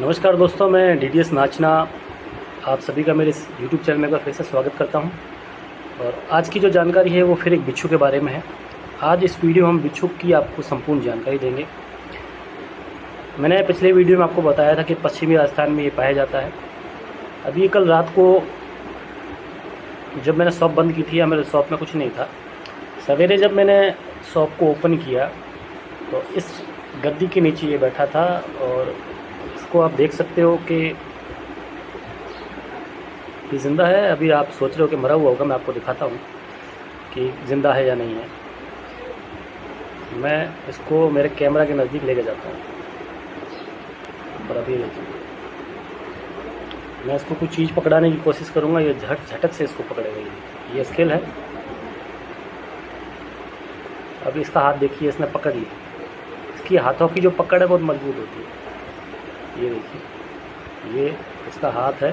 नमस्कार दोस्तों, मैं डीडीएस नाचना आप सभी का मेरे इस यूट्यूब चैनल में एक बार फिर से स्वागत करता हूं। और आज की जो जानकारी है वो फिर एक बिच्छू के बारे में है। आज इस वीडियो में हम बिच्छू की आपको संपूर्ण जानकारी देंगे। मैंने पिछले वीडियो में आपको बताया था कि पश्चिमी राजस्थान में ये पाया जाता है। अभी कल रात को जब मैंने शॉप बंद की थी या मेरे शॉप में कुछ नहीं था, सवेरे जब मैंने शॉप को ओपन किया तो इस गद्दी के नीचे ये बैठा था। और इसको आप देख सकते हो कि ये ज़िंदा है। अभी आप सोच रहे हो कि मरा हुआ होगा, मैं आपको दिखाता हूँ कि ज़िंदा है या नहीं है। मैं इसको मेरे कैमरा के नज़दीक लेके जाता हूँ और अभी देखिए, मैं इसको कुछ चीज़ पकड़ाने की कोशिश करूँगा, ये झटक से इसको पकड़ेगा। ये स्केल है। अभी इसका हाथ देखिए, इसने पकड़ लिया। इसकी हाथों की जो पकड़ है बहुत मजबूत होती है। ये देखिए, ये इसका हाथ है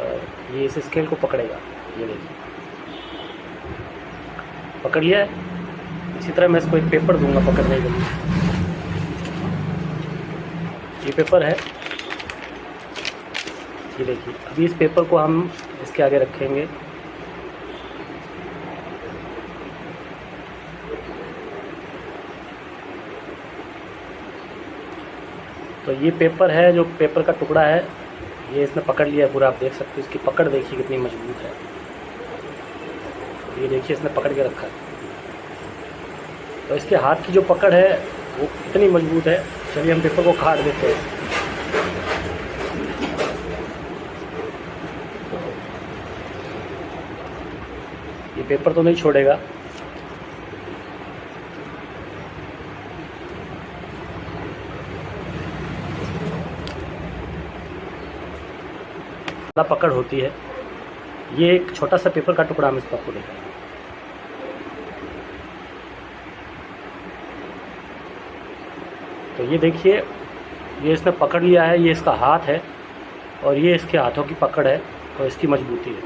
और ये इस स्केल को पकड़ेगा। ये देखिए, पकड़ लिया है। इसी तरह मैं इसको एक पेपर दूंगा पकड़ने के लिए। ये पेपर है, ये देखिए। अभी इस पेपर को हम इसके आगे रखेंगे। तो ये पेपर है, जो पेपर का टुकड़ा है, ये इसने पकड़ लिया है पूरा। आप देख सकते हो इसकी पकड़, देखिए कितनी मजबूत है। ये देखिए, इसने पकड़ के रखा है। तो इसके हाथ की जो पकड़ है वो इतनी मजबूत है। चलिए हम पेपर को काट देते हैं। ये पेपर तो नहीं छोड़ेगा। पकड़ होती है। ये एक छोटा सा पेपर का टुकड़ा हम इसको आपको दिखाएंगे। तो ये देखिए, ये इसने पकड़ लिया है। ये इसका हाथ है और ये इसके हाथों की पकड़ है और इसकी मजबूती है।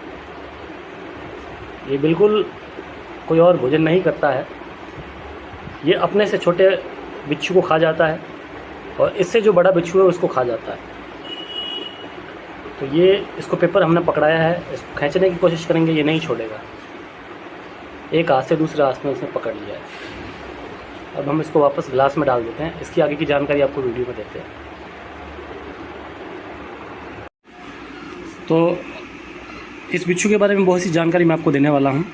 ये बिल्कुल कोई और भोजन नहीं करता है। ये अपने से छोटे बिच्छू को खा जाता है और इससे जो बड़ा बिच्छू है उसको खा जाता है। तो ये इसको पेपर हमने पकड़ाया है, इसको खींचने की कोशिश करेंगे, ये नहीं छोड़ेगा। एक हाथ से दूसरे हाथ में इसने पकड़ लिया है। अब हम इसको वापस ग्लास में डाल देते हैं। इसकी आगे की जानकारी आपको वीडियो में देते हैं। तो इस बिच्छू के बारे में बहुत सी जानकारी मैं आपको देने वाला हूँ।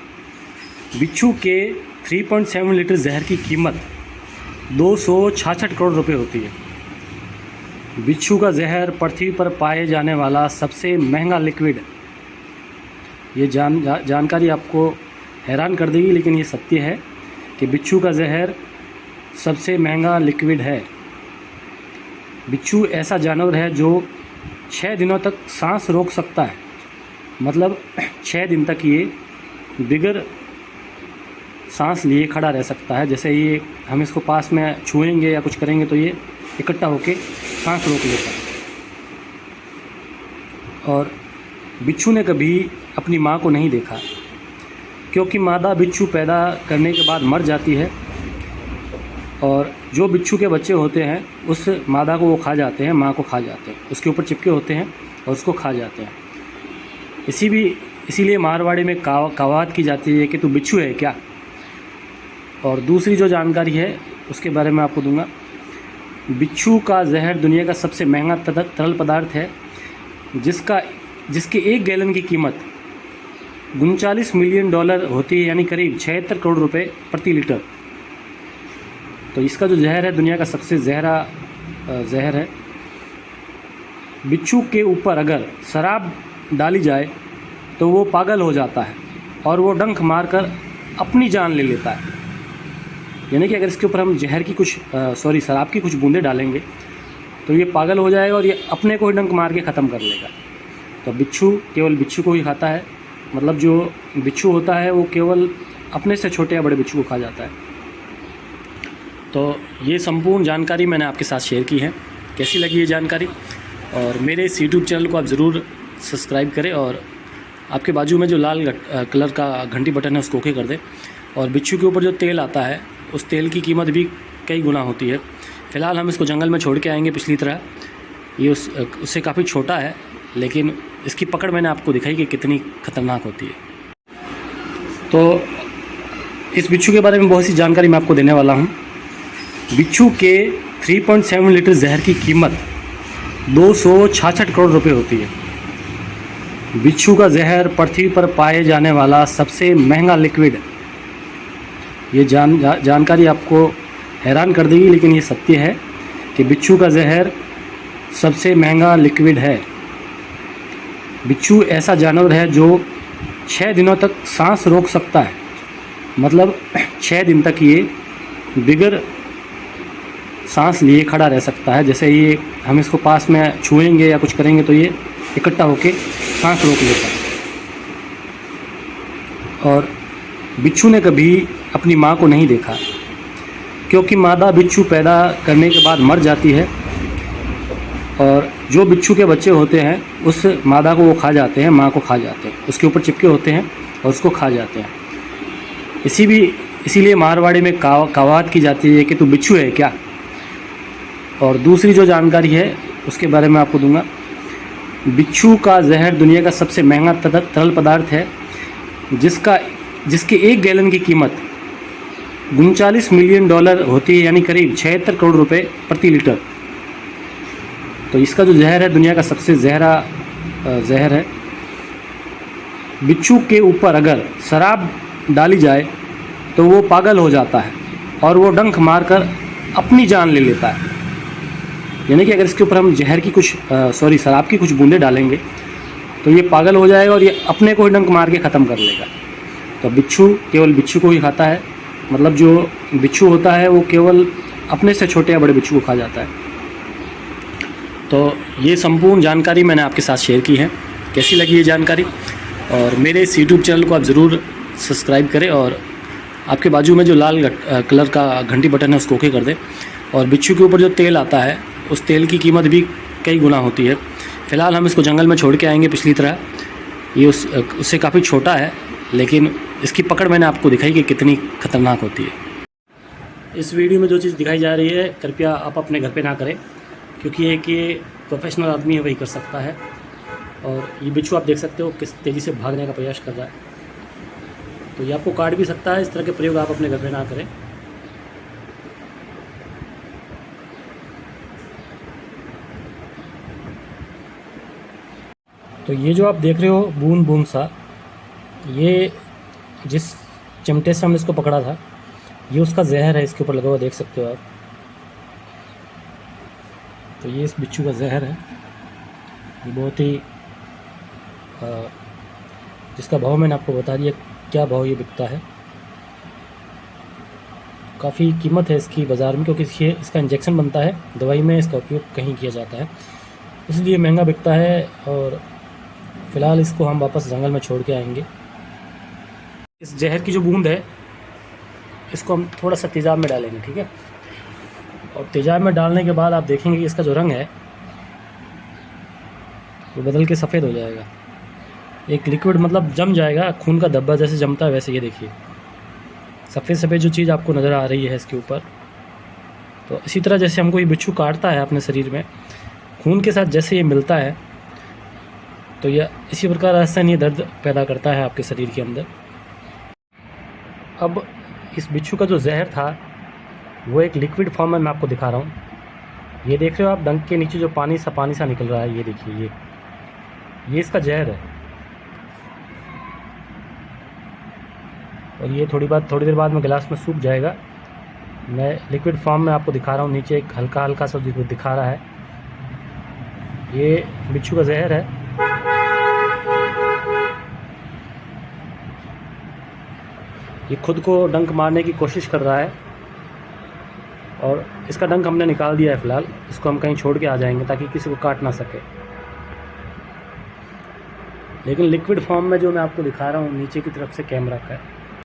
बिच्छू के 3.7 लीटर जहर की कीमत 266 करोड़ रुपए होती है। बिच्छू का जहर पृथ्वी पर पाए जाने वाला सबसे महंगा लिक्विड। ये जानकारी आपको हैरान कर देगी, लेकिन ये सत्य है कि बिच्छू का जहर सबसे महंगा लिक्विड है। बिच्छू ऐसा जानवर है जो 6 दिनों तक सांस रोक सकता है। मतलब 6 दिन तक ये बिगर सांस लिए खड़ा रह सकता है। जैसे ये हम इसको पास में छुएंगे या कुछ करेंगे तो ये इकट्ठा होके सांस रोक लेता है। और बिच्छू ने कभी अपनी माँ को नहीं देखा, क्योंकि मादा बिच्छू पैदा करने के बाद मर जाती है और जो बिच्छू के बच्चे होते हैं उस मादा को वो खा जाते हैं, माँ को खा जाते हैं, उसके ऊपर चिपके होते हैं और उसको खा जाते हैं। इसीलिए मारवाड़ी में कहावत की जाती है कि तू बिच्छू है क्या। और दूसरी जो जानकारी है उसके बारे में आपको दूंगा। बिच्छू का जहर दुनिया का सबसे महंगा तरल पदार्थ है, जिसके 1 गैलन की कीमत 39 मिलियन डॉलर होती है, यानी करीब 76 करोड़ रुपए प्रति लीटर। तो इसका जो जहर है दुनिया का सबसे जहरा जहर है। बिच्छू के ऊपर अगर शराब डाली जाए तो वो पागल हो जाता है और वो डंक मारकर अपनी जान ले लेता है। यानी कि अगर इसके ऊपर हम जहर की शराब की कुछ बूंदें डालेंगे तो ये पागल हो जाएगा और ये अपने को ही डंक मार के ख़त्म कर लेगा। तो बिच्छू केवल बिच्छू को ही खाता है। मतलब जो बिच्छू होता है वो केवल अपने से छोटे या बड़े बिच्छू को खा जाता है। तो ये संपूर्ण जानकारी मैंने आपके साथ शेयर की है। कैसी लगी ये जानकारी? और मेरे इस यूट्यूब चैनल को आप ज़रूर सब्सक्राइब करें और आपके बाजू में जो लाल कलर का घंटी बटन है उसको ओके कर दें। और बिच्छू के ऊपर जो तेल आता है उस तेल की कीमत भी कई गुना होती है। फ़िलहाल हम इसको जंगल में छोड़ के आएंगे पिछली तरह, ये उससे काफ़ी छोटा है, लेकिन इसकी पकड़ मैंने आपको दिखाई कि कितनी ख़तरनाक होती है। तो इस बिच्छू के बारे में बहुत सी जानकारी मैं आपको देने वाला हूँ। बिच्छू के 3.7 लीटर जहर की कीमत 266 करोड़ रुपए होती है। बिच्छू का जहर पृथ्वी पर पाए जाने वाला सबसे महंगा लिक्विड। ये जानकारी आपको हैरान कर देगी, लेकिन ये सत्य है कि बिच्छू का जहर सबसे महंगा लिक्विड है। बिच्छू ऐसा जानवर है जो 6 दिनों तक सांस रोक सकता है, मतलब 6 दिन तक ये बिगर सांस लिए खड़ा रह सकता है। जैसे ये हम इसको पास में छुएंगे या कुछ करेंगे तो ये इकट्ठा होके सांस रोक लेता है। और बिच्छू ने कभी अपनी माँ को नहीं देखा, क्योंकि मादा बिच्छू पैदा करने के बाद मर जाती है और जो बिच्छू के बच्चे होते हैं उस मादा को वो खा जाते हैं, माँ को खा जाते हैं, उसके ऊपर चिपके होते हैं और उसको खा जाते हैं। इसीलिए मारवाड़ी में कहावत की जाती है कि तू बिच्छू है क्या। और दूसरी जो जानकारी है उसके बारे में आपको दूंगा। बिच्छू का जहर दुनिया का सबसे महंगा तरल पदार्थ है, जिसके 1 गैलन की कीमत 39 मिलियन डॉलर होती है, यानी करीब 76 करोड़ रुपए प्रति लीटर। तो इसका जो जहर है दुनिया का सबसे जहरा जहर है। बिच्छू के ऊपर अगर शराब डाली जाए तो वो पागल हो जाता है और वो डंक मारकर अपनी जान ले लेता है। यानी कि अगर इसके ऊपर हम जहर की शराब की कुछ बूंदें डालेंगे तो ये पागल हो जाएगा और ये अपने को ही डंक मार के ख़त्म कर लेगा। तो बिच्छू केवल बिच्छू को ही खाता है, मतलब जो बिच्छू होता है वो केवल अपने से छोटे या बड़े बिच्छू को खा जाता है। तो ये संपूर्ण जानकारी मैंने आपके साथ शेयर की है। कैसी लगी ये जानकारी? और मेरे इस यूट्यूब चैनल को आप ज़रूर सब्सक्राइब करें और आपके बाजू में जो लाल कलर का घंटी बटन है उसको ओके कर दें। और बिच्छू के ऊपर जो तेल आता है उस तेल की कीमत भी कई गुना होती है। फ़िलहाल हम इसको जंगल में छोड़ के आएंगे पिछली तरह। ये उससे काफ़ी छोटा है, लेकिन इसकी पकड़ मैंने आपको दिखाई कि कितनी ख़तरनाक होती है। इस वीडियो में जो चीज़ दिखाई जा रही है कृपया आप अपने घर पे ना करें, क्योंकि ये प्रोफेशनल आदमी है वही कर सकता है। और ये बिच्छू आप देख सकते हो किस तेज़ी से भागने का प्रयास कर रहा है, तो ये आपको काट भी सकता है। इस तरह के प्रयोग आप अपने घर पे ना करें। तो ये जो आप देख रहे हो बूंद बूंद सा, ये जिस चिमटे से हमने इसको पकड़ा था ये उसका जहर है, इसके ऊपर लगा हुआ देख सकते हो आप। तो ये इस बिच्छू का जहर है। ये बहुत ही जिसका भाव मैंने आपको बता दिया क्या भाव ये बिकता है। काफ़ी कीमत है इसकी बाज़ार में, क्योंकि इसका इंजेक्शन बनता है, दवाई में इसका उपयोग कहीं किया जाता है, इसलिए महंगा बिकता है। और फ़िलहाल इसको हम वापस जंगल में छोड़ के आएंगे। इस जहर की जो बूंद है इसको हम थोड़ा सा तेज़ाब में डालेंगे, ठीक है। और तेज़ाब में डालने के बाद आप देखेंगे कि इसका जो रंग है वो बदल के सफ़ेद हो जाएगा। एक लिक्विड मतलब जम जाएगा, खून का धब्बा जैसे जमता है वैसे। ये देखिए सफ़ेद सफ़ेद जो चीज़ आपको नज़र आ रही है इसके ऊपर। तो इसी तरह जैसे हमको ये बिच्छू काटता है अपने शरीर में, खून के साथ जैसे ये मिलता है तो यह इसी प्रकार असहनीय दर्द पैदा करता है आपके शरीर के अंदर। अब इस बिच्छू का जो जहर था वो एक लिक्विड फॉर्म में मैं आपको दिखा रहा हूँ। ये देख रहे हो आप डंक के नीचे जो पानी सा निकल रहा है, ये देखिए ये इसका जहर है। और ये थोड़ी देर बाद में गिलास में सूख जाएगा। मैं लिक्विड फॉर्म में आपको दिखा रहा हूँ, नीचे एक हल्का सा दिखा रहा है, ये बिच्छू का जहर है। ये खुद को डंक मारने की कोशिश कर रहा है और इसका डंक हमने निकाल दिया है। फ़िलहाल इसको हम कहीं छोड़ के आ जाएंगे ताकि किसी को काट ना सके। लेकिन लिक्विड फॉर्म में जो मैं आपको दिखा रहा हूँ नीचे की तरफ से कैमरा का है,